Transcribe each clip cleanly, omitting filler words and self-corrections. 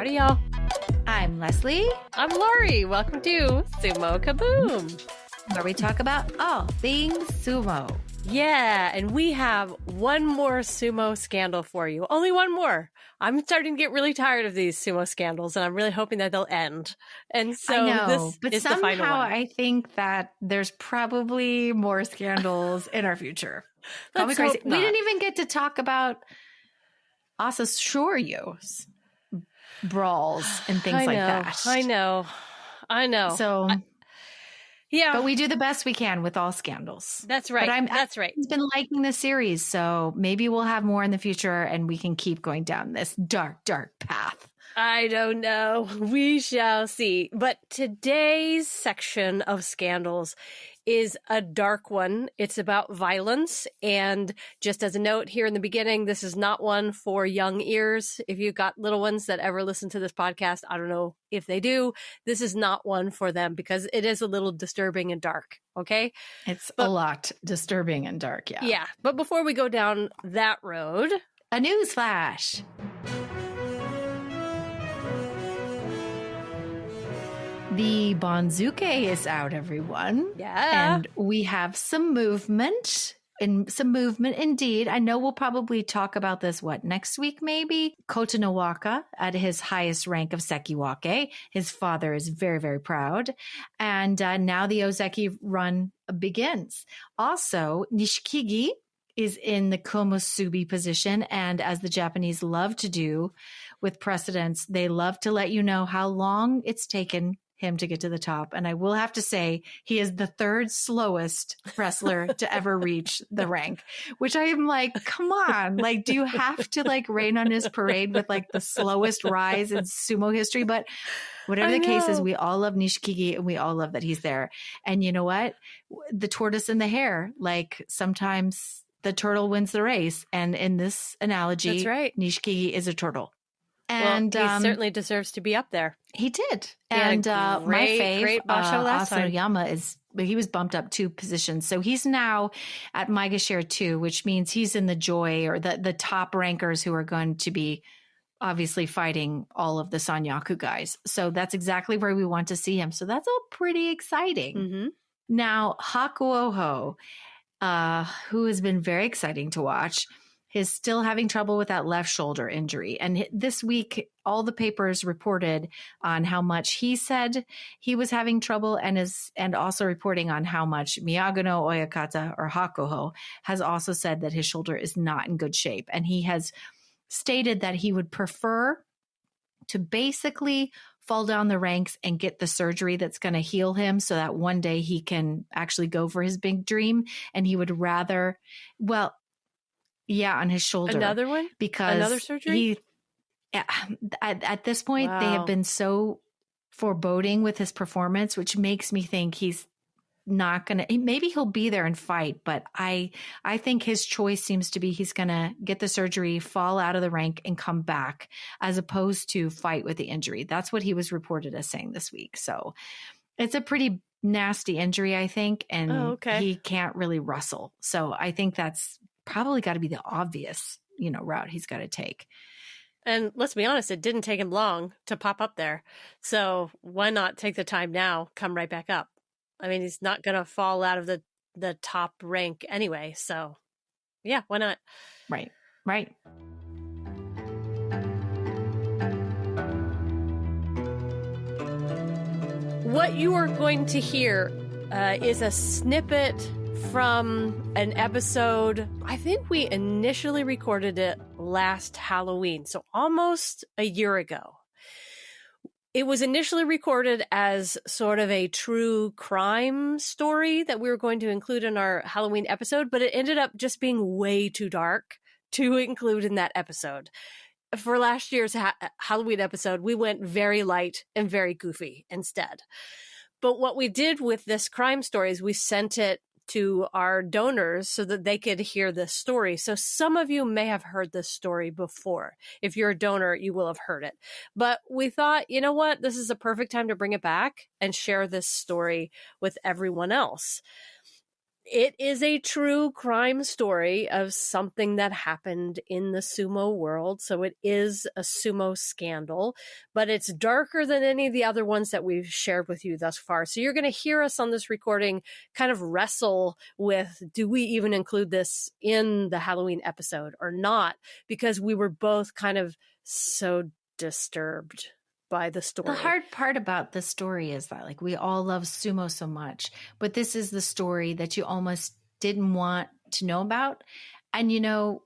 Howdy, y'all. I'm Leslie, I'm Lori. Welcome to Sumo Kaboom, where we talk about all things sumo. Yeah, and we have one more sumo scandal for you. Only one more. I'm starting to get really tired of these sumo scandals, and I'm really hoping that they'll end. And so I know, this but is the final somehow one. I think that there's probably more scandals in our future. Call me Let's crazy. hope We not. didn't even get to talk about Asa Shoryu's brawls and things like that. I know. So, yeah, but we do the best we can with all scandals. that's right. That's right. I've been liking the series, so maybe we'll have more in the future and we can keep going down this dark, dark path. I don't know. We shall see. But today's section of scandals is a dark one. It's about violence. And just as a note here in the beginning, this is not one for young ears. If you've got little ones that ever listen to this podcast, I don't know if they do. This is not one for them because it is a little disturbing and dark. Okay. It's a lot disturbing and dark. Yeah. Yeah. But before we go down that road, a news flash. The Bonzuke is out, everyone. Yeah. And we have some movement. Indeed. I know we'll probably talk about this, next week maybe? Kota Nowaka at his highest rank of Sekiwake. His father is very, very proud. And now the Ozeki run begins. Also, Nishikigi is in the Komusubi position. And as the Japanese love to do with precedents, they love to let you know how long it's taken him to get to the top. And I will have to say he is the third slowest wrestler to ever reach the rank, which I am like, come on, like, do you have to like rain on his parade with like the slowest rise in sumo history? But whatever the case is, we all love Nishikigi and we all love that he's there. And you know what? The tortoise and the hare, like sometimes the turtle wins the race. And in this analogy, that's right. Nishikigi is a turtle. And he certainly deserves to be up there. He did. And my fave, great basho last time. Asanoyama he was bumped up 2 positions. So he's now at Maiga Share 2, which means he's in the Joy or the top rankers who are going to be obviously fighting all of the Sanyaku guys. So that's exactly where we want to see him. So that's all pretty exciting. Mm-hmm. Now, Hakuoho, who has been very exciting to watch, is still having trouble with that left shoulder injury. And this week, all the papers reported on how much he said he was having trouble and also reporting on how much Miyagano Oyakata or Hakuho has also said that his shoulder is not in good shape. And he has stated that he would prefer to basically fall down the ranks and get the surgery that's going to heal him so that one day he can actually go for his big dream. And he would rather, on his shoulder. Another one? Because another surgery? At this point, They have been so foreboding with his performance, which makes me think he's not going to, maybe he'll be there and fight, but I think his choice seems to be he's going to get the surgery, fall out of the rank and come back as opposed to fight with the injury. That's what he was reported as saying this week. So it's a pretty nasty injury, I think. And he can't really wrestle. So I think that's probably got to be the obvious, route he's got to take. And let's be honest, it didn't take him long to pop up there. So why not take the time now, come right back up? I mean, he's not going to fall out of the top rank anyway. So yeah, why not? Right. What you are going to hear is a snippet from an episode. I think we initially recorded it last Halloween, so almost a year ago. It was initially recorded as sort of a true crime story that we were going to include in our Halloween episode, but it ended up just being way too dark to include in that episode. For last year's Halloween episode, we went very light and very goofy instead. But what we did with this crime story is we sent it to our donors so that they could hear this story. So some of you may have heard this story before. If you're a donor, you will have heard it. But we thought, you know what? This is a perfect time to bring it back and share this story with everyone else. It is a true crime story of something that happened in the sumo world. So it is a sumo scandal, but it's darker than any of the other ones that we've shared with you thus far. So you're going to hear us on this recording kind of wrestle with, do we even include this in the Halloween episode or not? Because we were both kind of so disturbed by the story. The hard part about the story is that, like, we all love sumo so much, but this is the story that you almost didn't want to know about. And, you know,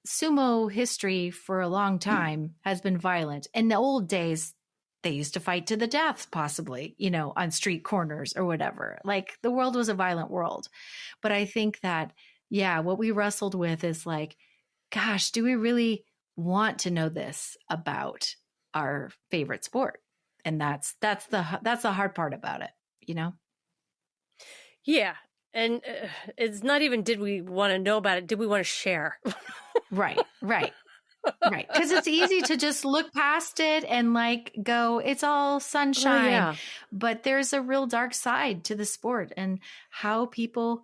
sumo history for a long time has been violent. In the old days, they used to fight to the death, possibly, you know, on street corners or whatever. Like, the world was a violent world. But I think that, yeah, what we wrestled with is like, gosh, do we really want to know this about our favorite sport? And that's the hard part about it, you know? Yeah. And it's not even did we want to know about it, did we want to share? Right. Because it's easy to just look past it and like go, it's all sunshine. Yeah. But there's a real dark side to the sport, and how people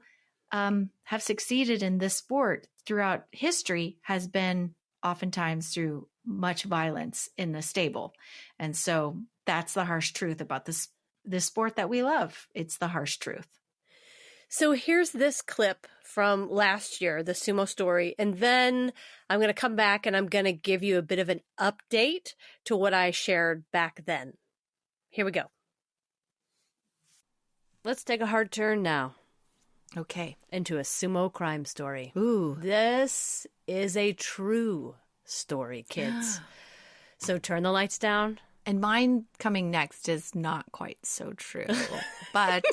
have succeeded in this sport throughout history has been oftentimes through much violence in the stable. And so that's the harsh truth about this sport that we love. It's the harsh truth. So here's this clip from last year, the sumo story, and then I'm going to come back and I'm going to give you a bit of an update to what I shared back then. Here we go. Let's take a hard turn now. Okay. Into a sumo crime story. Ooh. This is a true story, kids. So turn the lights down. And mine coming next is not quite so true, but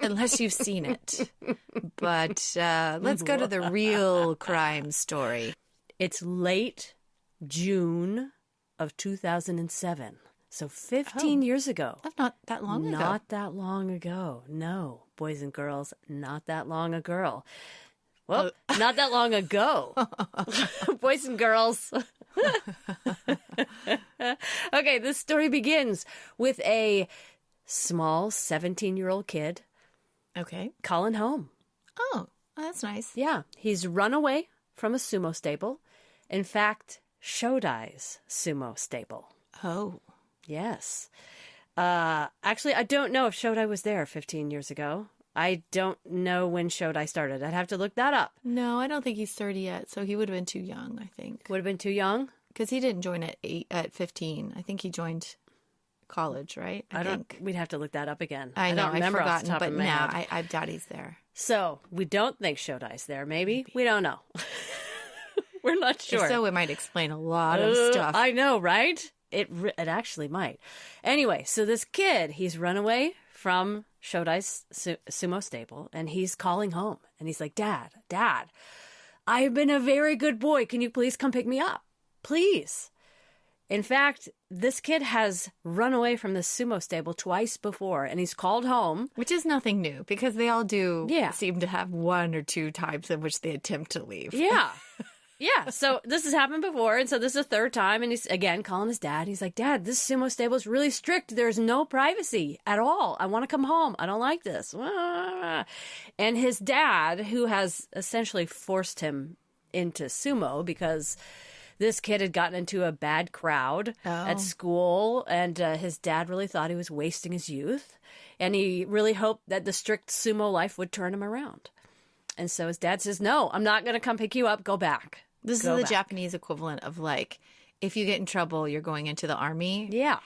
unless you've seen it. But let's go to the real crime story. It's late June of 2007. So 15 years ago. That's not that long ago. Not that long ago. No, boys and girls, not that long ago. Well, not that long ago. Boys and girls. Okay, this story begins with a small 17-year-old kid. Okay. Calling home. Oh, that's nice. Yeah, he's run away from a sumo stable. In fact, Shodai's sumo stable. Oh. Yes. Actually, I don't know if Shodai was there 15 years ago. I don't know when Shodai started. I'd have to look that up. No, I don't think he's 30 yet, so he would have been too young, I think. Would have been too young? Because he didn't join at 15. I think he joined college, right? I think. We'd have to look that up again. I know, don't remember I've off the forgotten, top but of my now head. I doubt he's there. So, we don't think Shodai's there, maybe? We don't know. We're not sure. If so, it might explain a lot of stuff. I know, right? It actually might. Anyway, so this kid, he's run away from Shodai's sumo stable, and he's calling home. And he's like, Dad, I've been a very good boy. Can you please come pick me up? Please. In fact, this kid has run away from the sumo stable twice before, and he's called home. Which is nothing new, because they all do seem to have one or two times in which they attempt to leave. Yeah. Yeah. So this has happened before, and so this is the third time, and he's, again, calling his dad. He's like, Dad, this sumo stable is really strict. There's no privacy at all. I want to come home. I don't like this. And his dad, who has essentially forced him into sumo because this kid had gotten into a bad crowd at school, and his dad really thought he was wasting his youth, and he really hoped that the strict sumo life would turn him around. And so his dad says, no, I'm not going to come pick you up. Go back. This is the Japanese equivalent of, like, if you get in trouble, you're going into the army. Yeah.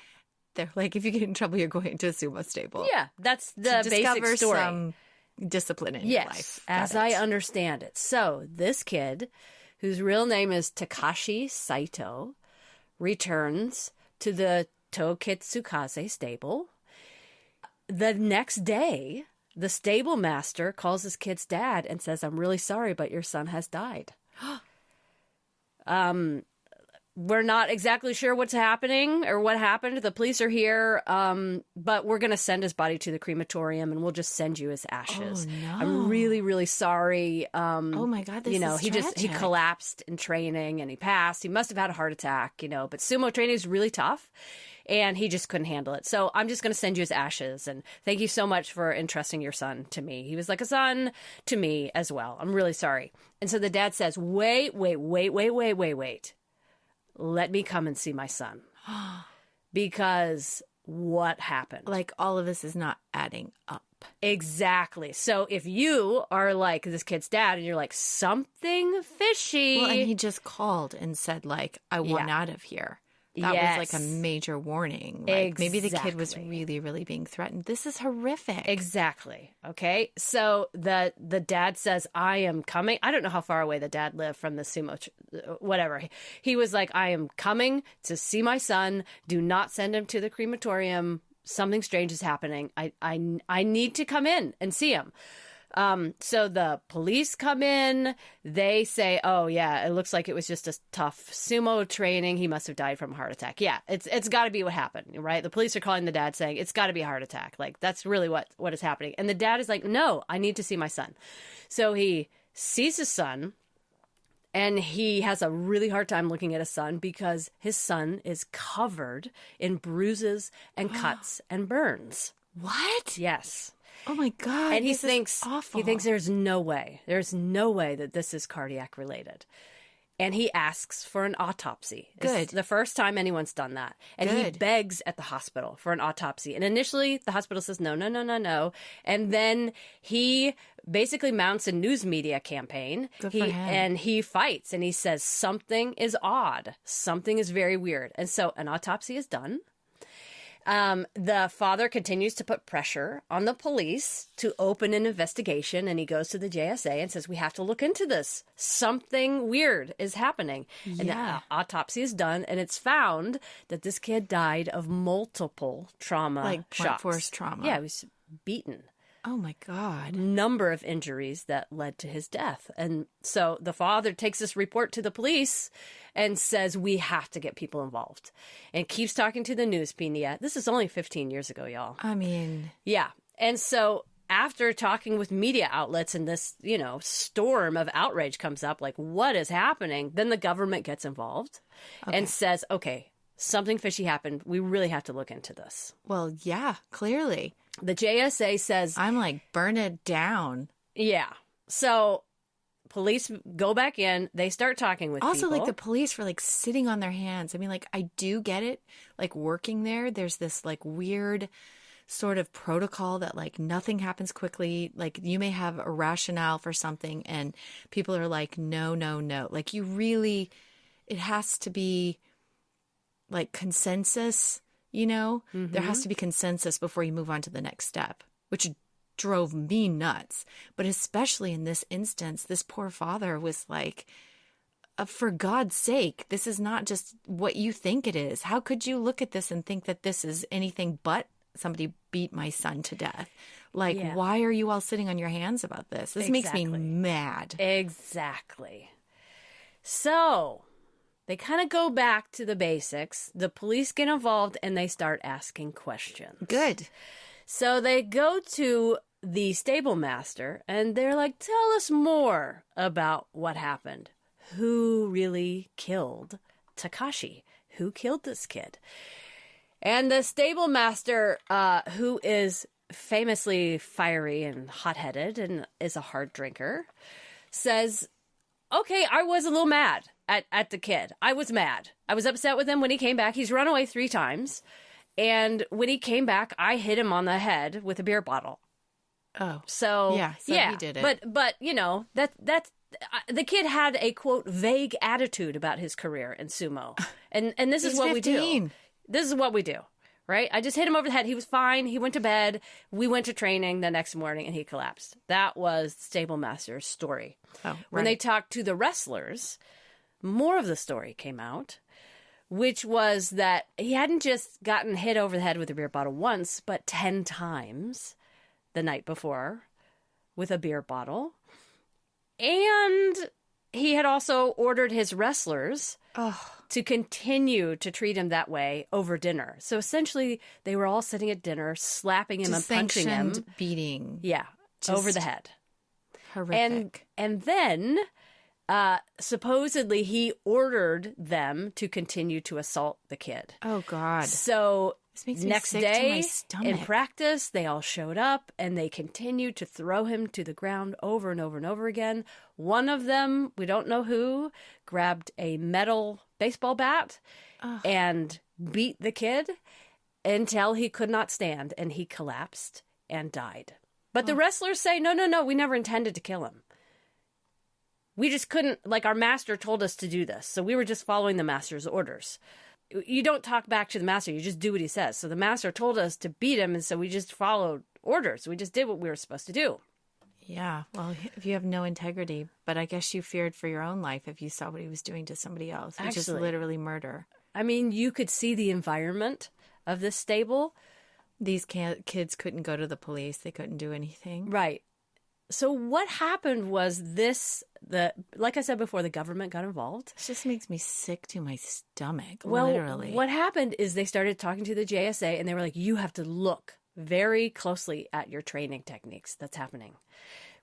They're like, if you get in trouble, you're going into a sumo stable. Yeah, that's the basic story. Some discipline in your life. As I understand it. So this kid, whose real name is Takashi Saito, returns to the Tokitsukaze stable. The next day, the stable master calls his kid's dad and says, I'm really sorry, but your son has died. We're not exactly sure what's happening or what happened. The police are here, but we're going to send his body to the crematorium, and we'll just send you his ashes. Oh, no. I'm really, really sorry. Oh, my God, this is tragic. He collapsed in training, and he passed. He must have had a heart attack, but sumo training is really tough. And he just couldn't handle it. So I'm just going to send you his ashes. And thank you so much for entrusting your son to me. He was like a son to me as well. I'm really sorry. And so the dad says, wait. Let me come and see my son. Because what happened? Like, all of this is not adding up. Exactly. So if you are like this kid's dad and you're like, something fishy. Well, and he just called and said, like, I want out of here. That was like a major warning. Like, maybe the kid was really, really being threatened. This is horrific. Exactly. Okay. So the dad says, I am coming. I don't know how far away the dad lived from the Sumo, whatever. He was like, I am coming to see my son. Do not send him to the crematorium. Something strange is happening. I need to come in and see him. So the police come in. They say, oh, yeah, it looks like it was just a tough sumo training. He must have died from a heart attack. Yeah, it's got to be what happened, right? The police are calling the dad saying it's got to be a heart attack. Like, that's really what is happening. And the dad is like, no, I need to see my son. So he sees his son. And he has a really hard time looking at his son because his son is covered in bruises and cuts and burns. What? Yes. Oh my God. And he this thinks is awful. he thinks there's no way that this is cardiac related. And he asks for an autopsy. Good. It's the first time anyone's done that. And he begs at the hospital for an autopsy. And initially the hospital says no. And then he basically mounts a news media campaign. Good for him. And he fights and he says something is odd. Something is very weird. And so an autopsy is done. The father continues to put pressure on the police to open an investigation, and he goes to the JSA and says, we have to look into this. Something weird is happening. Yeah. And the autopsy is done, and it's found that this kid died of multiple trauma shocks. Blunt force trauma. Yeah, he was beaten. Oh my God. Number of injuries that led to his death. And so the father takes this report to the police and says, we have to get people involved, and keeps talking to the news media. This is only 15 years ago, y'all. I mean. Yeah. And so after talking with media outlets and this, storm of outrage comes up, like, what is happening? Then the government gets involved and says, okay, something fishy happened. We really have to look into this. Well, yeah, clearly. The JSA says, I'm like, burn it down. Yeah. So police go back in. They start talking with also, people. like, the police were, like, sitting on their hands. I mean, like, I do get it. Like, working there, there's this, like, weird sort of protocol that, like, nothing happens quickly. Like, you may have a rationale for something and people are like, no. Like, it has to be, like, consensus, Mm-hmm. There has to be consensus before you move on to the next step, which drove me nuts. But especially in this instance, this poor father was like, for God's sake, this is not just what you think it is. How could you look at this and think that this is anything but somebody beat my son to death? Like, why are you all sitting on your hands about this? This makes me mad. Exactly. So they kind of go back to the basics. The police get involved and they start asking questions. Good. So they go to the stable master and they're like, tell us more about what happened. Who really killed Takashi? Who killed this kid? And the stable master, who is famously fiery and hot-headed and is a hard drinker, says, okay, I was a little mad at the kid. I was mad. I was upset with him when he came back. He's run away 3 times. And when he came back, I hit him on the head with a beer bottle. Oh. So he did it. But that's the kid had a, quote, vague attitude about his career in sumo. And this is what 15. We do. This is what we do. Right? I just hit him over the head. He was fine. He went to bed. We went to training the next morning and he collapsed. That was Stable Master's story. Oh, right. When they talked to the wrestlers, more of the story came out, which was that he hadn't just gotten hit over the head with a beer bottle once, but 10 times the night before with a beer bottle. And he had also ordered his wrestlers to continue to treat him that way over dinner. So essentially, they were all sitting at dinner, slapping him and punching him. Beating. Yeah, over the head. Horrific. And then Supposedly he ordered them to continue to assault the kid. Oh, God. So This makes me next sick to my day stomach. in practice, they all showed up and they continued to throw him to the ground over and over and over again. One of them, we don't know who, grabbed a metal baseball bat and beat the kid until he could not stand and he collapsed and died. But the wrestlers say, no, we never intended to kill him. We just couldn't, like, our master told us to do this. So we were just following the master's orders. You don't talk back to the master. You just do what he says. So the master told us to beat him. And so we just followed orders. We just did what we were supposed to do. Yeah. Well, if you have no integrity, but I guess you feared for your own life if you saw what he was doing to somebody else, which is literally murder. I mean, you could see the environment of this stable. These kids couldn't go to the police. They couldn't do anything. Right. So what happened was like I said before, the government got involved. It just makes me sick to my stomach, Well, literally. what happened is they started talking to the JSA and they were like, you have to look very closely at your training techniques that's happening.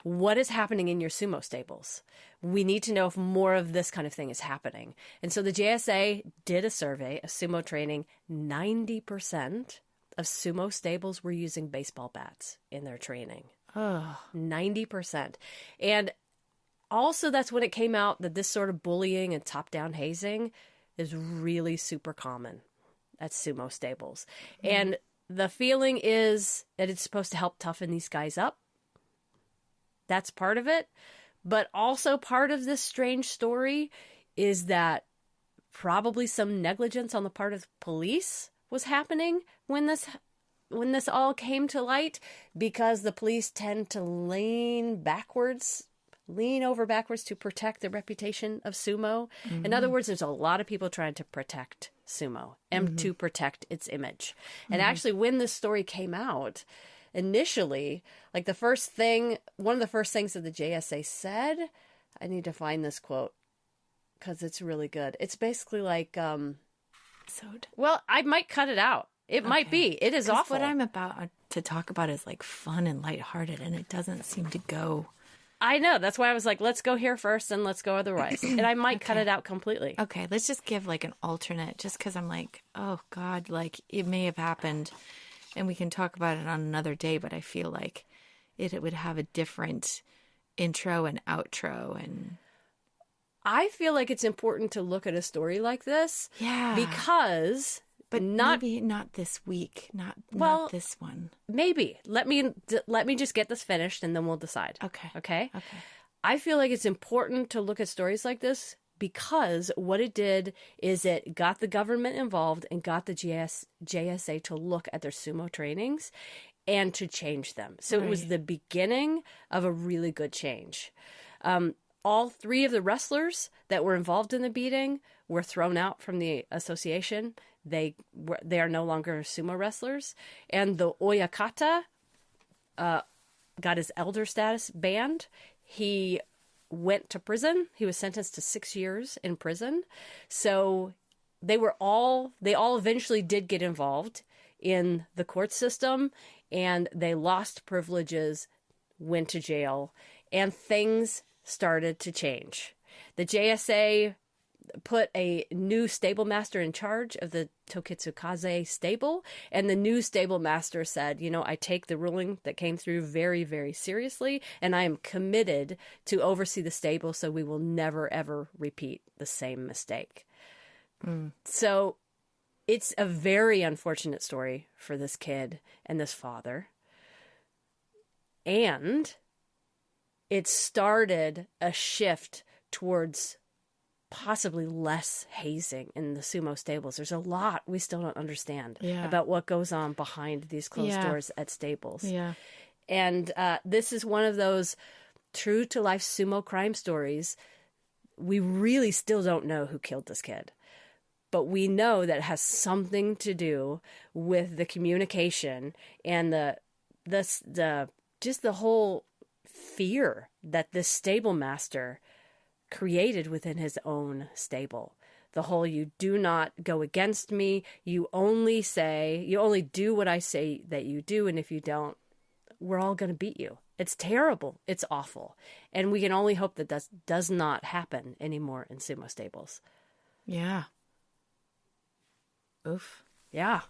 What is happening in your sumo stables? We need to know if more of this kind of thing is happening. And so the JSA did a survey of sumo training. 90% of sumo stables were using baseball bats in their training. 90%. And also that's when it came out that this sort of bullying and top-down hazing is really super common at sumo stables. And the feeling is that it's supposed to help toughen these guys up. That's part of it. But also part of this strange story is that probably some negligence on the part of police was happening when this all came to light, because the police tend to lean over backwards to protect the reputation of sumo. In other words, there's a lot of people trying to protect sumo and to protect its image. And actually, when this story came out, initially, like one of the first things that the JSA said, I need to find this quote because it's really good. It's basically like, well, I might cut it out. It might be. It is awful. What I'm about to talk about is like fun and lighthearted, and it doesn't seem to go. I know. That's why I was like, let's go here first and let's go otherwise. And I might cut it out completely. Okay, let's just give like an alternate, just because I'm like, oh God, like it may have happened and we can talk about it on another day, but I feel like it would have a different intro and outro. And I feel like it's important to look at a story like this. Yeah. Because... But maybe not this week, not this one. Maybe. Let me just get this finished and then we'll decide. Okay? I feel like it's important to look at stories like this because what it did is it got the government involved and got the JSA to look at their sumo trainings and to change them. So It was the beginning of a really good change. All three of the wrestlers that were involved in the beating were thrown out from the association. They are no longer sumo wrestlers. And the Oyakata got his elder status banned. He went to prison. He was sentenced to 6 years in prison. So they all eventually did get involved in the court system, and they lost privileges, went to jail, and things started to change. The JSA put a new stable master in charge of the Tokitsukaze stable, and the new stable master said, I take the ruling that came through very, very seriously, and I am committed to oversee the stable so we will never, ever repeat the same mistake. So it's a very unfortunate story for this kid and this father. And it started a shift towards possibly less hazing in the sumo stables. There's a lot we still don't understand about what goes on behind these closed doors at stables. Yeah. And this is one of those true to life sumo crime stories. We really still don't know who killed this kid, but we know that it has something to do with the communication and the whole fear that this stable master created within his own stable. The whole, you do not go against me. You only do what I say that you do. And if you don't, we're all going to beat you. It's terrible. It's awful. And we can only hope that that does not happen anymore in sumo stables. Yeah. Oof. Yeah.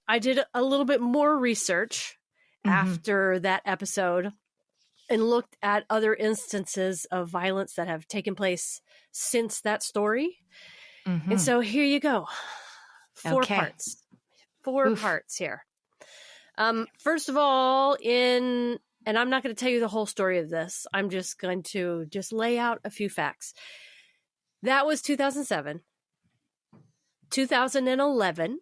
I did a little bit more research after that episode and looked at other instances of violence that have taken place since that story. And so here you go. Four parts. Four parts here. First of all, and I'm not going to tell you the whole story of this. I'm just going to lay out a few facts. That was 2007. 2011,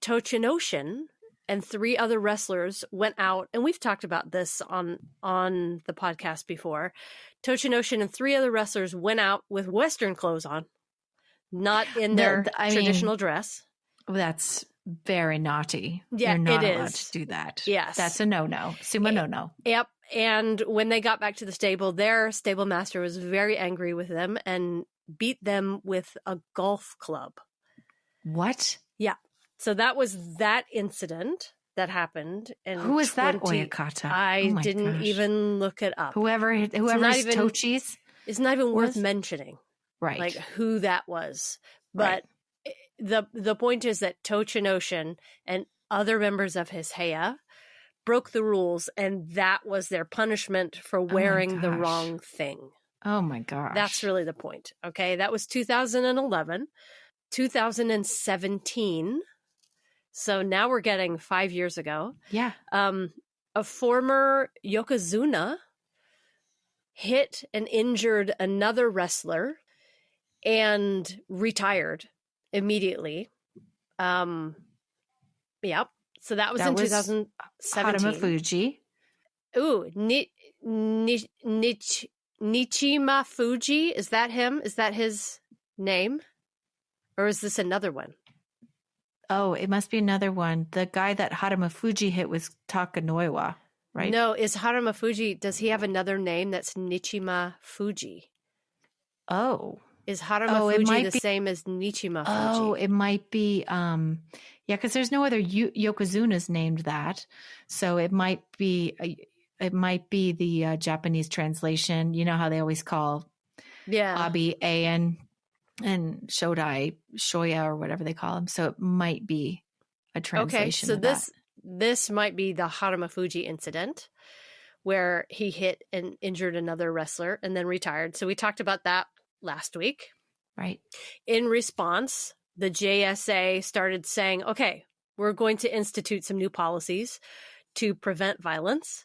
Tochinoshin and 3 other wrestlers went out, and we've talked about this on the podcast before. Tochinoshin and 3 other wrestlers went out with Western clothes on, not in their traditional dress. That's very naughty. Yeah, You're not it allowed is. to do that. Yes. That's a no-no. Sumo no-no. Yep. And when they got back to the stable, their stable master was very angry with them and beat them with a golf club. What? Yeah. So that was that incident that happened. And who is that Oyakata? I didn't even look it up. Whoever's Tochi's. It's not even worth mentioning. Right. Like who that was. But the point is that Tochinoshin and other members of his Heya broke the rules, and that was their punishment for wearing the wrong thing. Oh my gosh. That's really the point. Okay. That was 2011. 2017. So now we're getting 5 years ago. Yeah. A former Yokozuna hit and injured another wrestler and retired immediately. Yep. So that was in 2017. Haruma Fuji. Ooh, Nichima Fuji. Is that him? Is that his name? Or is this another one? Oh, it must be another one. The guy that Haruma Fuji hit was Takanoiwa, right? No, is Haruma Fuji, does he have another name that's Nichima Fuji? Oh. Is Haruma Fuji the same as Nichima Fuji? Oh, it might be, yeah, because there's no other Yokozunas named that. So it might be the Japanese translation. You know how they always call Abi Ayan and Shodai Shoya or whatever they call them. So it might be a translation. Okay, so this might be the Haruma Fuji incident where he hit and injured another wrestler and then retired. So we talked about that last week. Right. In response, the JSA started saying, okay, we're going to institute some new policies to prevent violence.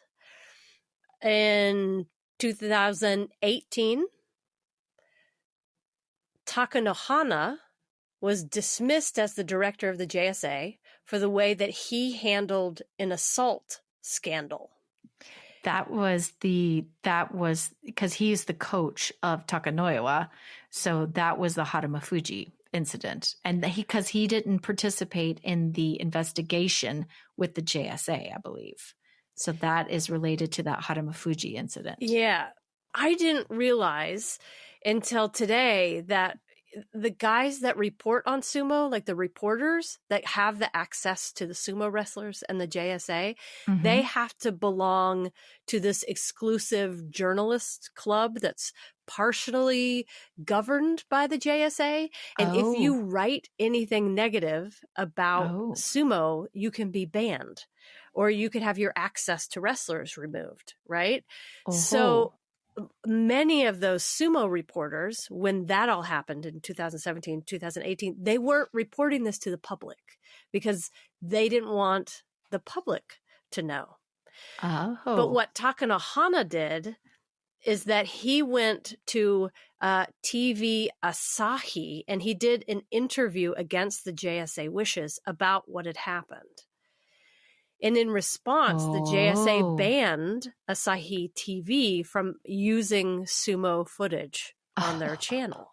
In 2018, Takanohana was dismissed as the director of the JSA for the way that he handled an assault scandal. That was because he's the coach of Takanoiwa. So that was the Haruma Fuji incident. And because he didn't participate in the investigation with the JSA, I believe. So that is related to that Haruma Fuji incident. Yeah. I didn't realize until today that the guys that report on sumo, like the reporters that have the access to the sumo wrestlers and the JSA, they have to belong to this exclusive journalist club that's partially governed by the JSA. And if you write anything negative about sumo, you can be banned or you could have your access to wrestlers removed, right? So many of those sumo reporters, when that all happened in 2017, 2018, they weren't reporting this to the public because they didn't want the public to know. But what Takanohana did is that he went to TV Asahi and he did an interview against the JSA wishes about what had happened. And in response, the JSA banned Asahi TV from using sumo footage on their channel.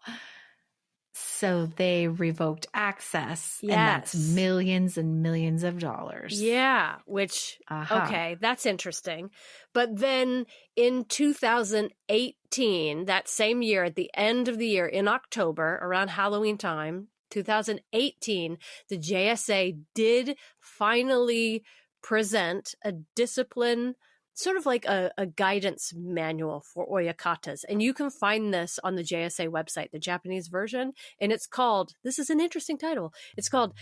So they revoked access. Yes. And that's millions and millions of dollars. Yeah, which, okay, that's interesting. But then in 2018, that same year, at the end of the year, in October, around Halloween time, 2018, the JSA did finally present a discipline, sort of like a guidance manual for oyakatas. And you can find this on the JSA website, the Japanese version. And it's called, this is an interesting title, it's called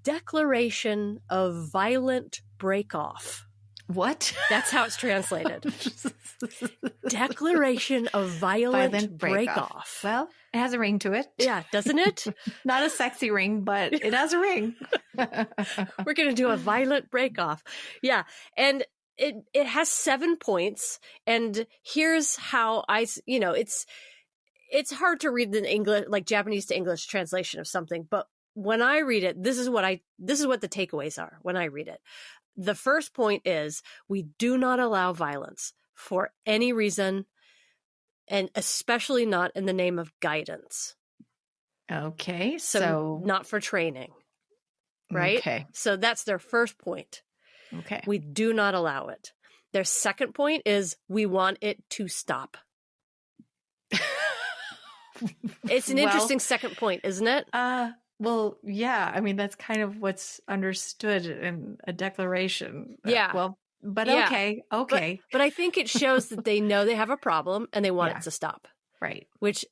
Declaration of Violent Breakoff. What? That's how it's translated. Declaration of Violent Breakoff. Well, it has a ring to it. Yeah, doesn't it? Not a sexy ring, but it has a ring. We're going to do a violent breakoff. Yeah. And it has 7 points. And here's how it's hard to read the English, like Japanese to English translation of something. But when I read it, this is what the takeaways are when I read it. The first point is we do not allow violence for any reason, and especially not in the name of guidance. Okay. So not for training, right? Okay. So that's their first point. Okay. We do not allow it. Their second point is we want it to stop. It's an interesting second point, isn't it? Well, yeah. I mean, that's kind of what's understood in a declaration. Yeah. Okay. But I think it shows that they know they have a problem and they want it to stop. Right. Which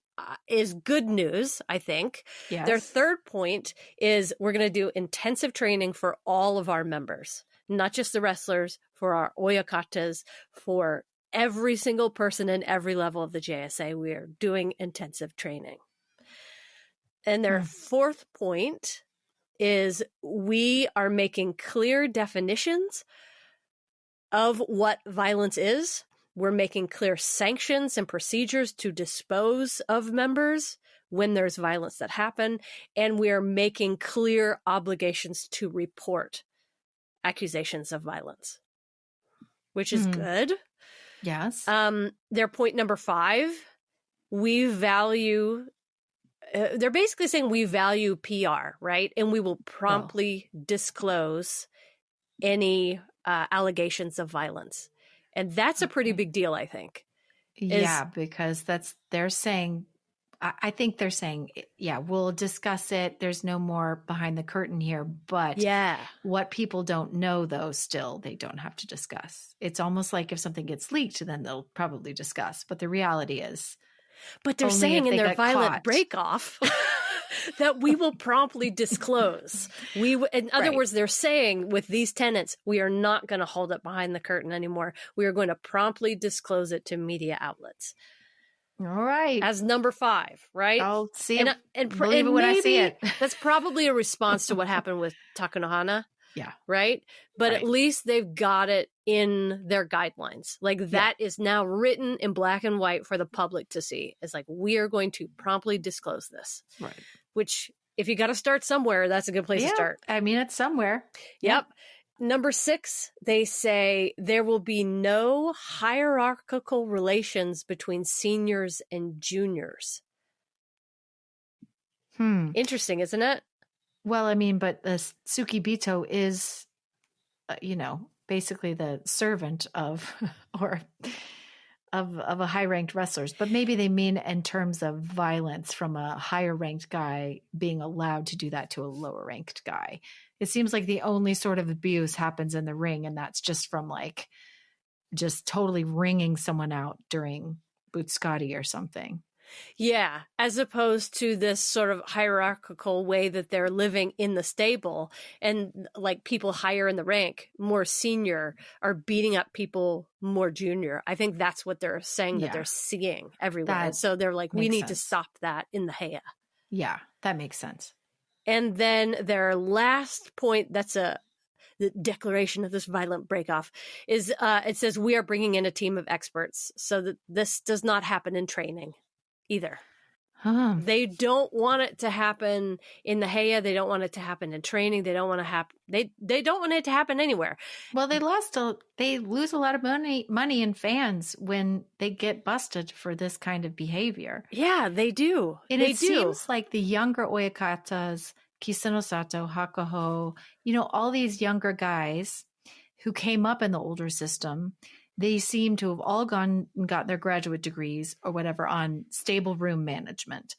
is good news, I think. Yes. Their third point is we're going to do intensive training for all of our members, not just the wrestlers, for our oyakatas, for every single person in every level of the JSA. We are doing intensive training. And their fourth point is we are making clear definitions of what violence is. We're making clear sanctions and procedures to dispose of members when there's violence that happen. And we are making clear obligations to report accusations of violence, which is good. Yes. Their point number 5, we value... they're basically saying we value PR, right? And we will promptly disclose any allegations of violence. And that's a pretty big deal, I think. Because they're saying, I think they're saying, we'll discuss it. There's no more behind the curtain here. But what people don't know, though, still, they don't have to discuss. It's almost like if something gets leaked, then they'll probably discuss. But the reality is, but they're saying in their violent breakoff that we will promptly disclose. In other words, they're saying with these tenets, we are not going to hold it behind the curtain anymore. We are going to promptly disclose it to media outlets. All right. As number 5, right? I'll see it. And believe it when I see it. That's probably a response to what happened with Takanohana. Yeah. Right? But at least they've got it in their guidelines. Like that is now written in black and white for the public to see. It's like, we are going to promptly disclose this. Right. Which, if you got to start somewhere, that's a good place to start. I mean, it's somewhere. Yep. Number 6, they say there will be no hierarchical relations between seniors and juniors. Interesting, isn't it? Well, I mean, but the Tsukibito is, basically the servant of a high-ranked wrestlers. But maybe they mean in terms of violence from a higher-ranked guy being allowed to do that to a lower-ranked guy. It seems like the only sort of abuse happens in the ring, and that's just from just totally wringing someone out during Butsukkari or something. Yeah, as opposed to this sort of hierarchical way that they're living in the stable, and like people higher in the rank, more senior, are beating up people more junior. I think that's what they're saying that they're seeing everywhere. So they're like, we need to stop that in the Heya. Yeah, that makes sense. And then their last point, that's the declaration of this violent breakoff, is it says we are bringing in a team of experts so that this does not happen in training either. They don't want it to happen in the Heya. They don't want it to happen in training. They don't want they don't want it to happen anywhere. Well, they lose a lot of money and fans when they get busted for this kind of behavior. Yeah, they do. And it seems like the younger oyakatas, Kisanosato, Hakuho, all these younger guys who came up in the older system, they seem to have all gone and got their graduate degrees or whatever on stable room management.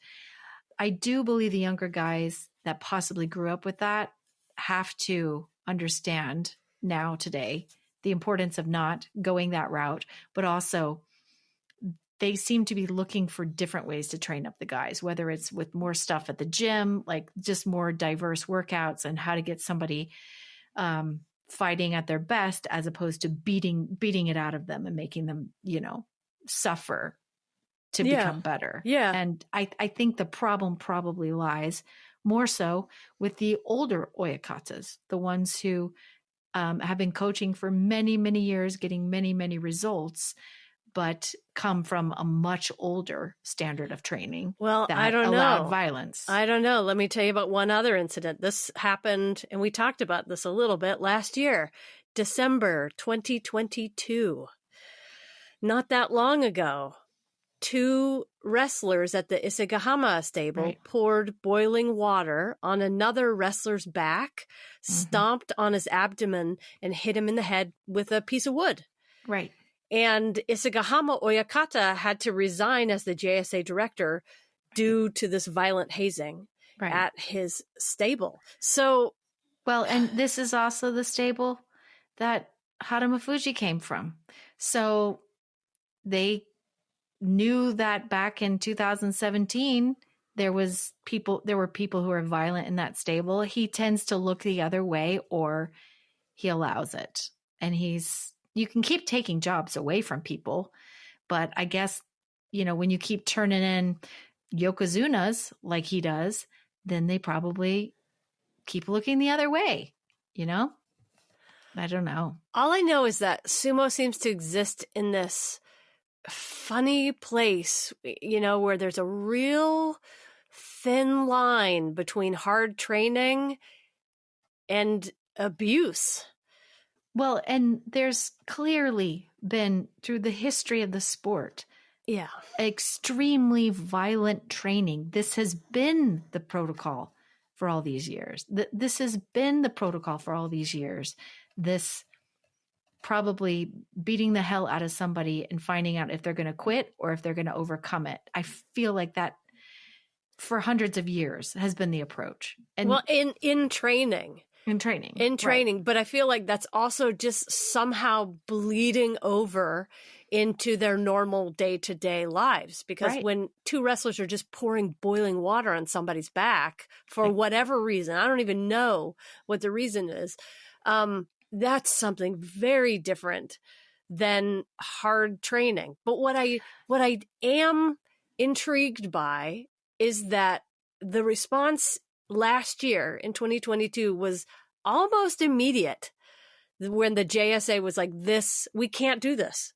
I do believe the younger guys that possibly grew up with that have to understand now today, the importance of not going that route, but also they seem to be looking for different ways to train up the guys, whether it's with more stuff at the gym, like just more diverse workouts and how to get somebody fighting at their best as opposed to beating it out of them and making them, suffer to become better. Yeah. And I think the problem probably lies more so with the older oyakatas, the ones who have been coaching for many, many years, getting many, many results, but come from a much older standard of training. Well, that I don't allowed know. violence. I don't know. Let me tell you about one other incident. This happened, and we talked about this a little bit last year, December 2022. Not that long ago, 2 wrestlers at the Isagahama stable poured boiling water on another wrestler's back, stomped on his abdomen, and hit him in the head with a piece of wood. Right. And Isagahama Oyakata had to resign as the JSA director due to this violent hazing at his stable. So, well, and this is also the stable that Haramafuji came from. So they knew that back in 2017 there were people who were violent in that stable. He tends to look the other way, or he allows it. And you can keep taking jobs away from people, but I guess, when you keep turning in yokozunas like he does, then they probably keep looking the other way, I don't know. All I know is that sumo seems to exist in this funny place, where there's a real thin line between hard training and abuse. Well, and there's clearly been, through the history of the sport, extremely violent training. This has been the protocol for all these years. This has been the protocol for all these years. This probably beating the hell out of somebody and finding out if they're going to quit or if they're going to overcome it. I feel like that for hundreds of years has been the approach. And well, in training. Right. But I feel like that's also just somehow bleeding over into their normal day-to-day lives, because when 2 wrestlers are just pouring boiling water on somebody's back for whatever reason, I don't even know what the reason is, that's something very different than hard training. But what I am intrigued by is that the response last year in 2022 was almost immediate, when the JSA was like, we can't do this.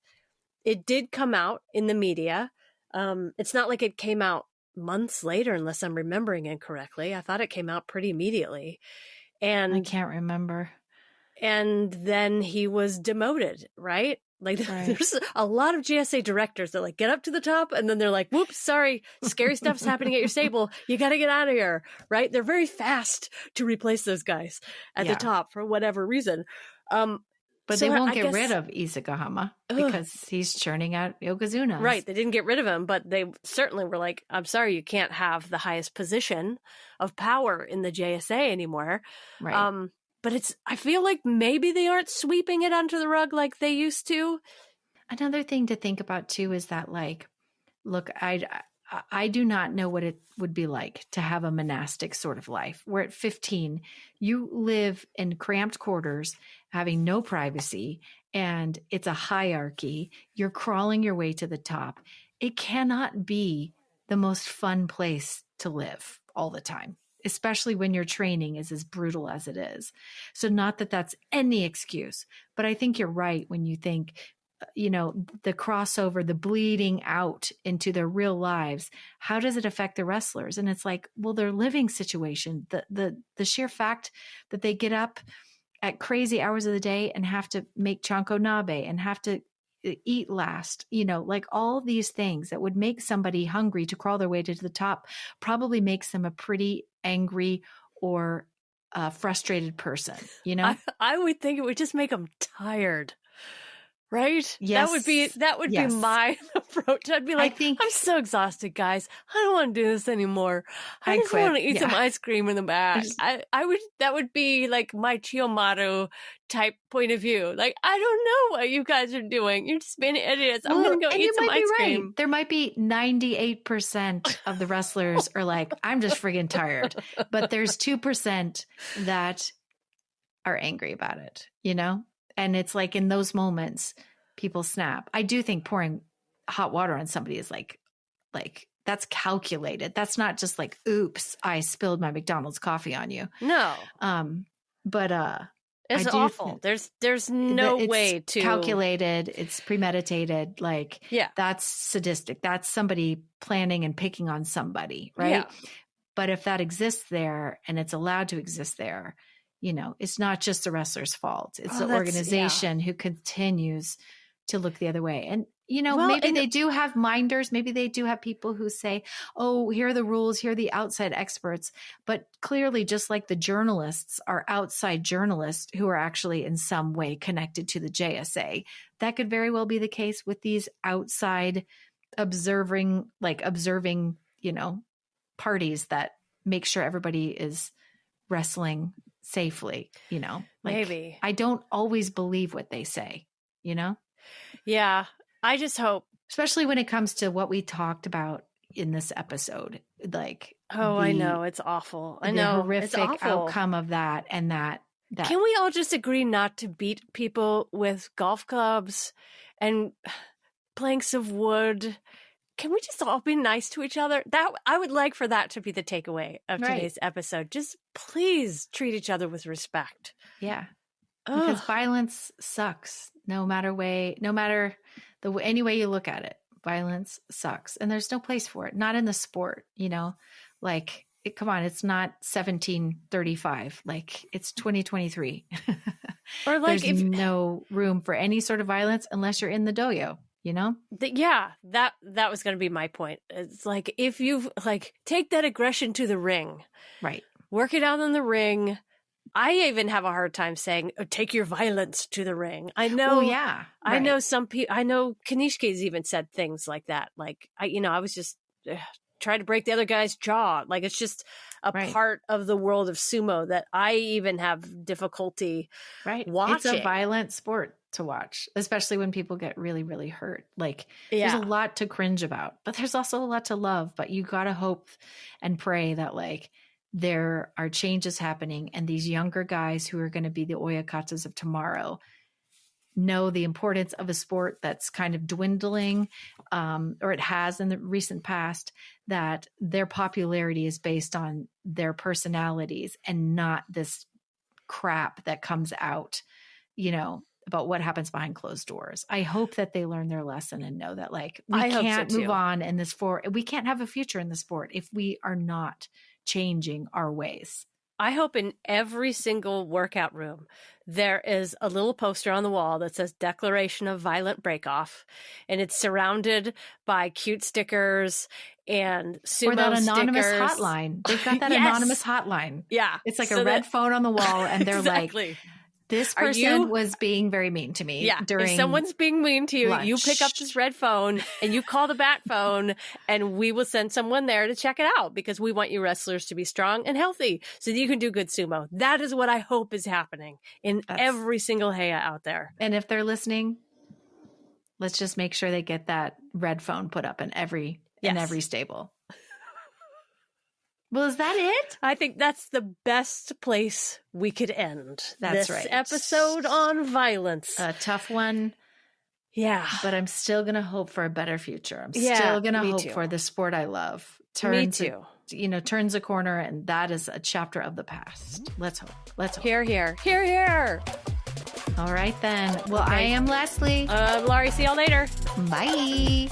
It did come out in the media. It's not like it came out months later, unless I'm remembering incorrectly. I thought it came out pretty immediately. And I can't remember. And then he was demoted, right? Like there's a lot of GSA directors that get up to the top and then they're like, whoops, sorry, scary stuff's happening at your stable. You got to get out of here, right? They're very fast to replace those guys at the top for whatever reason. But they won't get rid of Isagahama because he's churning out yokozunas. Right. They didn't get rid of him, but they certainly were like, I'm sorry, you can't have the highest position of power in the JSA anymore. Right. But I feel like maybe they aren't sweeping it under the rug like they used to. Another thing to think about too is that, look, I do not know what it would be like to have a monastic sort of life where at 15 you live in cramped quarters, having no privacy, and it's a hierarchy. You're crawling your way to the top. It cannot be the most fun place to live all the time, especially when your training is as brutal as it is. So not that that's any excuse, but I think you're right when you think, the crossover, the bleeding out into their real lives, how does it affect the wrestlers? And it's like, well, their living situation, the sheer fact that they get up at crazy hours of the day and have to make chanko nabe and have to eat last, all these things that would make somebody hungry to crawl their way to the top probably makes them a pretty angry or frustrated person, I would think it would just make them tired. Right? Yes. That would Yes. be my approach. I'd be like, think- I'm so exhausted, guys. I don't want to do this anymore. I just quit. want to eat some Yeah. ice cream in the back. That would be like my Chiyomaru type point of view. Like, I don't know what you guys are doing. You're just being idiots. I'm going to go and eat you some might be ice right. cream. There might be 98% of the wrestlers are like, I'm just friggin' tired. But there's 2% that are angry about it, you know? And it's like in those moments, people snap. I do think pouring hot water on somebody is like that's calculated. That's not just like, oops, I spilled my McDonald's coffee on you. No. But it's awful. There's no way to calculated. It's premeditated. Like, yeah, that's sadistic. That's somebody planning and picking on somebody, right? Yeah. But if that exists there and it's allowed to exist there, you know, it's not just the wrestler's fault. It's the organization who continues to look the other way. And, you know, maybe they do have minders. Maybe they do have people who say, oh, here are the rules. Here are the outside experts. But clearly, just like the journalists are outside journalists who are actually in some way connected to the JSA, that could very well be the case with these outside observing, you know, parties that make sure everybody is wrestling safely, you know. Like, maybe. I don't always believe what they say, you know? Yeah. I just hope. Especially when it comes to what we talked about in this episode. Like, I know. It's awful. I know. The horrific it's awful. outcome of that and that. Can we all just agree not to beat people with golf clubs and planks of wood? Can we just all be nice to each other? That I would like for that to be the takeaway of today's episode. Just please treat each other with respect. Yeah. Because violence sucks no matter any way you look at it. Violence sucks. And there's no place for it. Not in the sport, you know, like, come on, it's not 1735. Like, it's 2023. Or like, there's no room for any sort of violence unless you're in the dojo. You know? That was going to be my point. It's like, if you've take that aggression to the ring, right? Work it out in the ring. I even have a hard time saying, take your violence to the ring. I know. I know some people, I know Kanishke's even said things like that. Like, I was just trying to break the other guy's jaw. Like, it's just a part of the world of sumo that I even have difficulty watching. It's a violent sport to watch, especially when people get really, really hurt. Like, there's a lot to cringe about, but there's also a lot to love. But you got to hope and pray that there are changes happening, and these younger guys who are going to be the Oyakatas of tomorrow know the importance of a sport that's kind of dwindling, or it has in the recent past, that their popularity is based on their personalities and not this crap that comes out, you know, about what happens behind closed doors. I hope that they learn their lesson and know that we can't move on in this we can't have a future in the sport if we are not changing our ways. I hope in every single workout room there is a little poster on the wall that says Declaration of Violent Breakoff, and it's surrounded by cute stickers and sumo or that anonymous stickers. Hotline. They've got that anonymous hotline. Yeah. It's like a red phone on the wall, and they're like, this person was being very mean to me. Yeah. During if someone's being mean to you, lunch. You pick up this red phone and you call the bat phone, and we will send someone there to check it out, because we want you wrestlers to be strong and healthy so that you can do good sumo. That is what I hope is happening in every single Heya out there. And if they're listening, let's just make sure they get that red phone put up in every stable. Well, is that it? I think that's the best place we could end this episode on violence. A tough one. Yeah. But I'm still going to hope for a better future. I'm still going to hope for the sport I love. Turns a corner, and that is a chapter of the past. Let's hope. Hear, hear. Hear, hear. All right, then. Well, I am Leslie. Laurie, see y'all later. Bye.